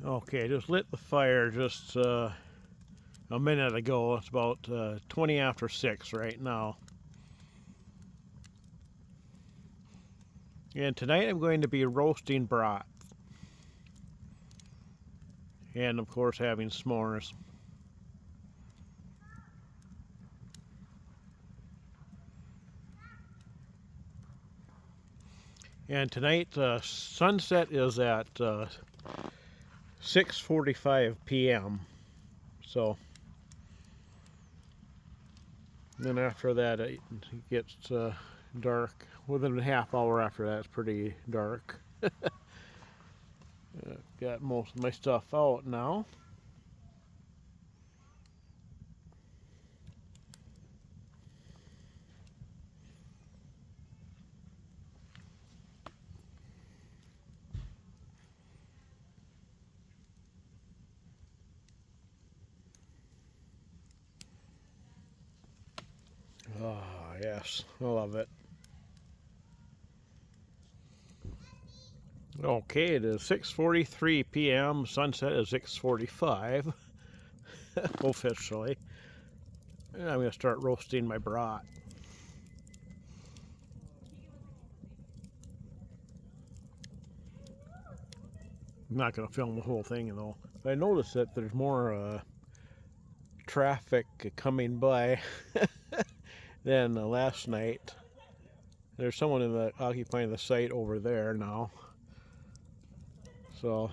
Okay, just lit the fire just a minute ago. It's about 20 after 6 right now. And tonight I'm going to be roasting broth. And of course having s'mores. And tonight sunset is at 6:45 p.m. So then after that it gets dark. Within a half hour after that it's pretty dark. Got most of my stuff out now. Oh, yes, I love it. Okay, it is 6:43 p.m. Sunset is 6:45 officially. And I'm going to start roasting my brat. I'm not going to film the whole thing though. I noticed that there's more traffic coming by than last night. There's someone occupying the site over there now. So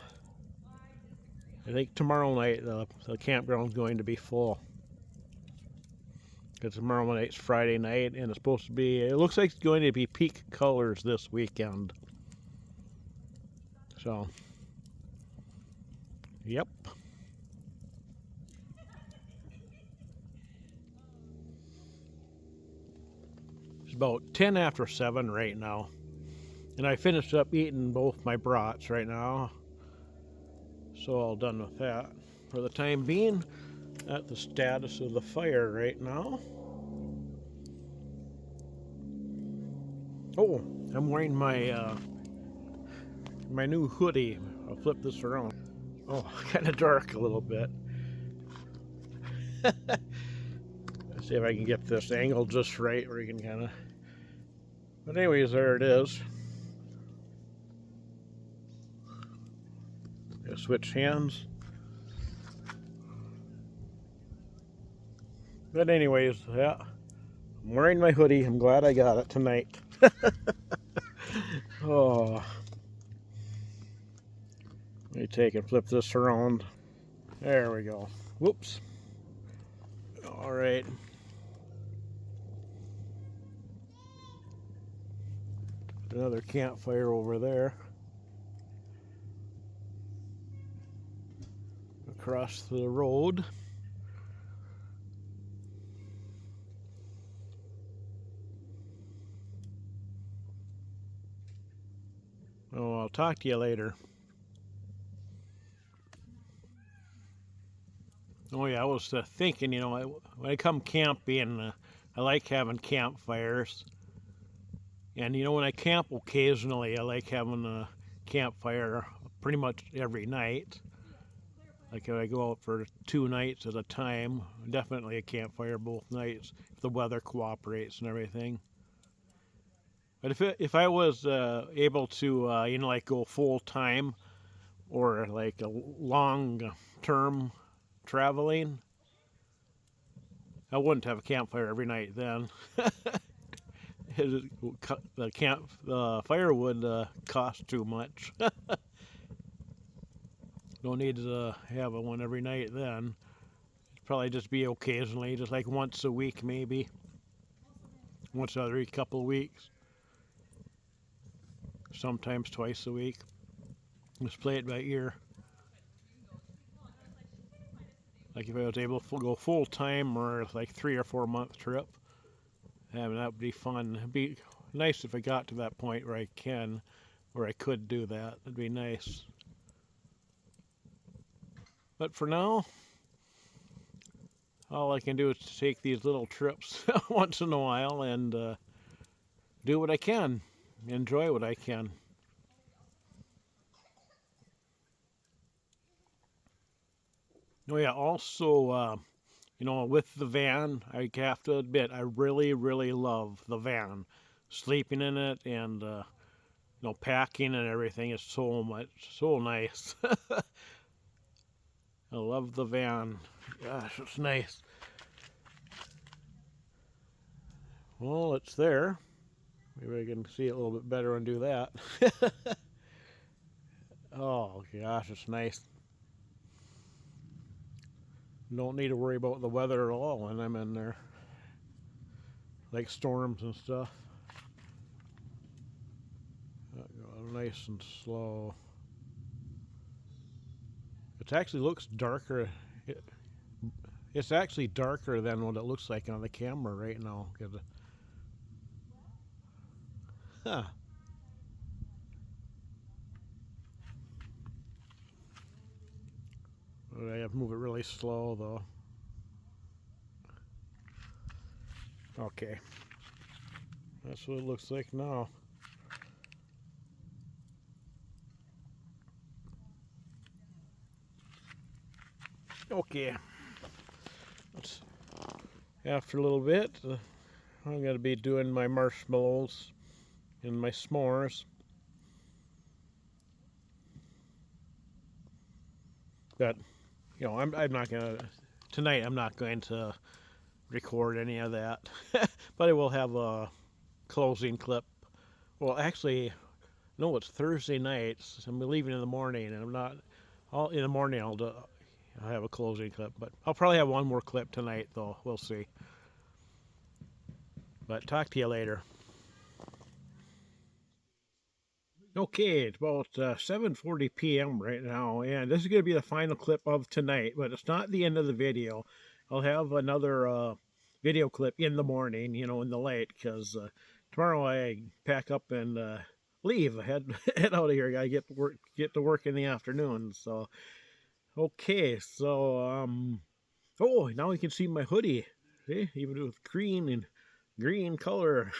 I think tomorrow night the campground's going to be full. Because tomorrow night's Friday night and it's supposed to be, it looks like it's going to be peak colors this weekend. So, yep. It's about 10 after 7 right now. And I finished up eating both my brats right now. So all done with that. For the time being, that's the status of the fire right now. Oh, I'm wearing my my new hoodie. I'll flip this around. Oh, kind of dark a little bit. Let's see if I can get this angle just right where you can kind of. But anyways, there it is. Switch hands. But anyways, yeah, I'm wearing my hoodie. I'm glad I got it tonight. Oh, let me take and flip this around. There we go. Whoops. All right. Another campfire over there. Across the road. Oh, I'll talk to you later. Oh yeah, I was thinking, you know, when I come camping, I like having campfires. And you know, when I camp occasionally, I like having a campfire pretty much every night. Like if I go out for 2 nights at a time, definitely a campfire both nights if the weather cooperates and everything. But if I was able to you know, like go full time or like a long term traveling, I wouldn't have a campfire every night then. The firewood cost too much. Don't need to have one every night then. It'd probably just be occasionally, just like once a week maybe. Once every couple of weeks. Sometimes twice a week. Just play it by ear. Like if I was able to go full time or like 3 or 4 month trip, that would be fun. It'd be nice if I got to that point where I could do that. It'd be nice. But for now, all I can do is take these little trips once in a while and do what I can, enjoy what I can. Oh yeah, also, you know, with the van, I have to admit, I really, really love the van. Sleeping in it and, you know, packing and everything is so nice. I love the van. Gosh, it's nice. Well, it's there. Maybe I can see it a little bit better and do that. Oh gosh, it's nice. Don't need to worry about the weather at all when I'm in there, like storms and stuff. Nice and slow. It actually looks darker. It's actually darker than what it looks like on the camera right now. Huh. I have to move it really slow though. Okay. That's what it looks like now. Okay. Let's, after a little bit, I'm going to be doing my marshmallows and my s'mores. But, you know, I'm not going to, tonight I'm not going to record any of that. But I will have a closing clip. Well, actually, no, it's Thursday night. So I'm leaving in the morning, and I'm not. In the morning I'll have a closing clip, but I'll probably have one more clip tonight, though. We'll see. But talk to you later. Okay, it's about 7:40 p.m. right now, and this is going to be the final clip of tonight. But it's not the end of the video. I'll have another video clip in the morning, you know, in the light, because tomorrow I pack up and leave. I head out of here. I get to work in the afternoon. So okay, so oh, now you can see my hoodie. See, even with green color.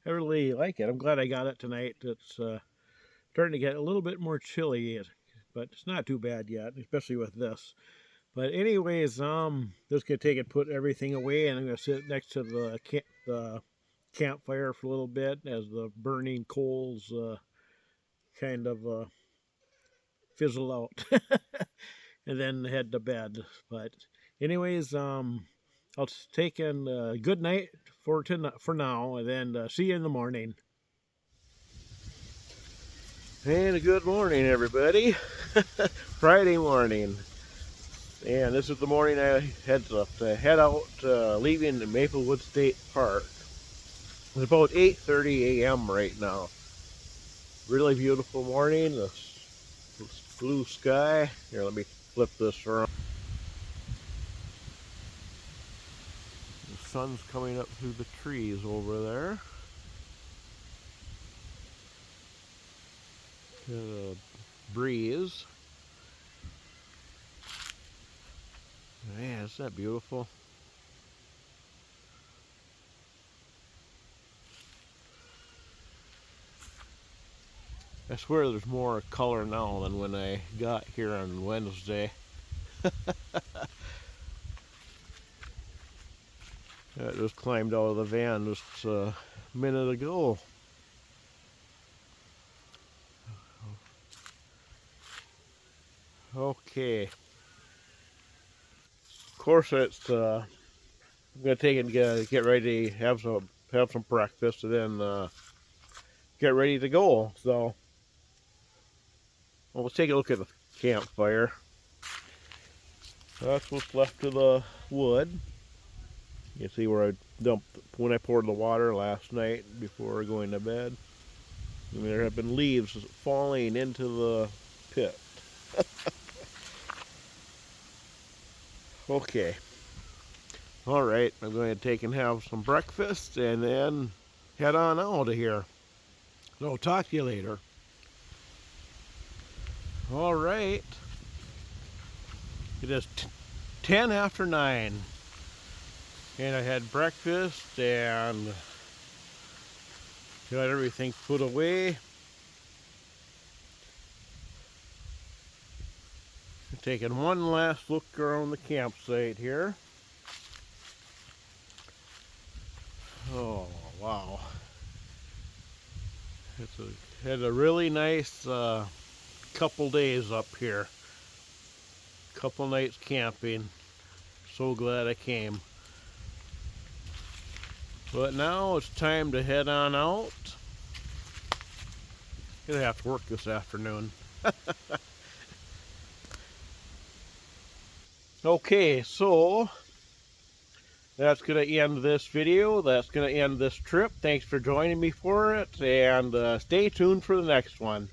I really like it. I'm glad I got it tonight. It's starting to get a little bit more chilly, but it's not too bad yet, especially with this. But anyways, just gonna take and put everything away, and I'm gonna sit next to the campfire for a little bit as the burning coals kind of fizzle out, and then head to bed. But anyways, I'll take in good night for now, and then see you in the morning. And a good morning, everybody. Friday morning. And this is the morning I head out, leaving the Maplewood State Park. It's about 8:30 a.m. right now. Really beautiful morning. This blue sky. Here, let me flip this around. The sun's coming up through the trees over there. Breeze. Man, isn't that beautiful? I swear there's more color now than when I got here on Wednesday. I just climbed out of the van just a minute ago. Okay. Of course, I'm gonna take and get ready, have some breakfast, and then get ready to go. So, well, let's take a look at the campfire. That's what's left of the wood. You see where I dumped when I poured the water last night before going to bed. And there have been leaves falling into the pit. Okay. All right, I'm going to take and have some breakfast and then head on out of here. So, talk to you later. All right. It is 10 after 9. And I had breakfast and got everything put away. Taking one last look around the campsite here. Oh, wow. Had a really nice couple days up here. Couple nights camping. So glad I came. But now it's time to head on out. Gonna have to work this afternoon. Okay, so that's going to end this video. That's going to end this trip. Thanks for joining me for it, and stay tuned for the next one.